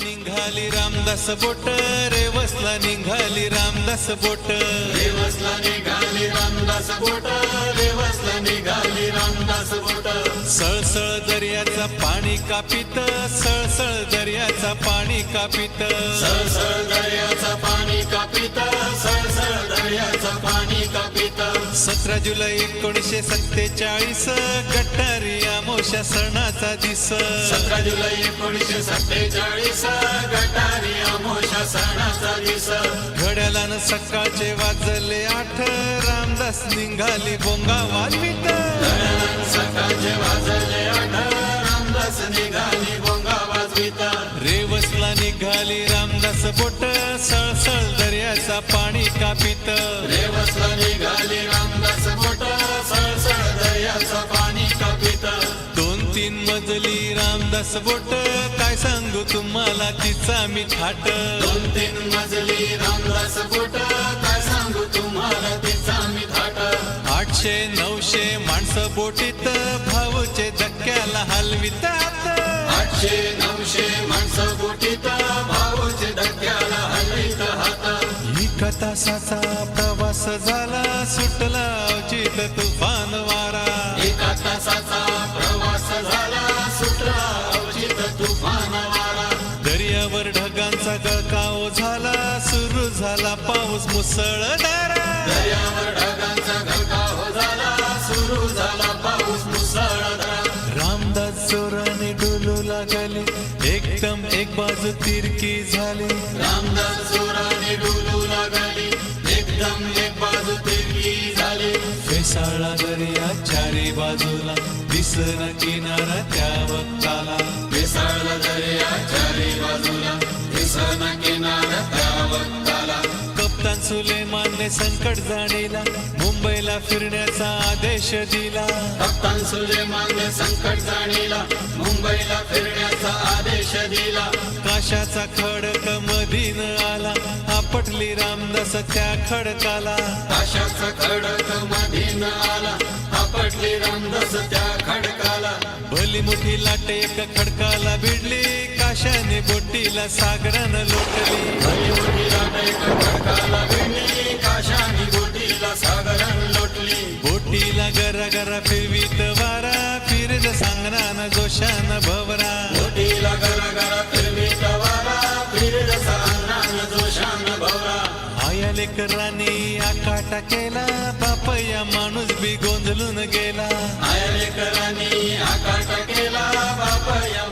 निघाली रामदास बोट रेवसला निघाली रामदास बोट रेवसला निघाली रामदास बोट रेवसला निघाली रामदास बोट सळसळ दर्याचा पाणी कापित सळसळ दर्याचा पाणी कापित सळसळ दर्याचा पाणी कापित सळसळ दर्याचा पाणी कापित 17 जुलै 1947 गटारी अमावस्या सणाचा दिस 17 जुलै 1947 गटारी अमावस्या सणाचा दिस घड्याळानं सकाळचे वाजले 8 रामदास निघाली बोंगा वाजवीत सकाळचे वाजले 8 रामदास निघाली बोंगा वाजवीत रेवसला निघाली रामदास बोट सळसळ दर्याचा पाणी कापित रेवसला निघाली रामदास बोट सळसळ दर्याचा पाणी कापित 2-3 मजली रामदास बोट काय सांगू तुम्हाला तिचा मी थाट 2-3 मजली रामदास बोट काय सांगू तुम्हाला तिचा मी थाट 800-900 माणसं बोटीत भाऊचे धक्क्याला हलवितात 800-900 माणसं बोटीत भाऊचे धक्क्याला हलवीत हात 1 तासाचा प्रवास झाला सुटला अवचित तुफान वारा 1 तासाचा प्रवास झाला सुटला अवचित तुफान वारा दर्यावर ढगांचा गळकाव झाला सुरू झाला पाऊस मुसळधार दर्यावर ढगांचा गळकाव झाला सुरू झाला पाऊस मुसळधार रामदास जोराने डोलू लागले एकदम एक बाजू तिरकी झाली रामदास जोराने डोलू लागली एकदम एक बाजू तिरकी झाली फेसाळला दर्या चारी बाजूला दिसना किनारा त्या वक्ताला मिसळला दर्या चारी बाजूला दिसना किनारा त्या वक्ताला कप्तान सुलेमानने संकट जाणीला मुंबईला फिरण्याचा आदेश दिला कप्तान सुलेमानने संकट जाणीला मुंबईला फिरण्याचा आदेश दिला काशाचा खडक मधीन आला आपटली रामदास त्या खडकाला काशाचा खडक मधीन आला आपटली रामदास त्या खडकाला भली मोठी लाट एक खडकाला भिडली काशाने बोटीला सागरानं लोटली भली मोठी लाट एक खडकाला भिडली काशाने बोटीला सागरान लोटली बोटीला गरा गरा फिरवीत वारा फिरत सांगरान जोशान भवरा बोटीला गरा गरा फिरवीत वारा फिरत सांगरान जोशान भवरा आया लेकरांनी आकाटा केला बाप या माणूस बी गोंधळून गेला आया लेकरांनी आकाट केला बाप या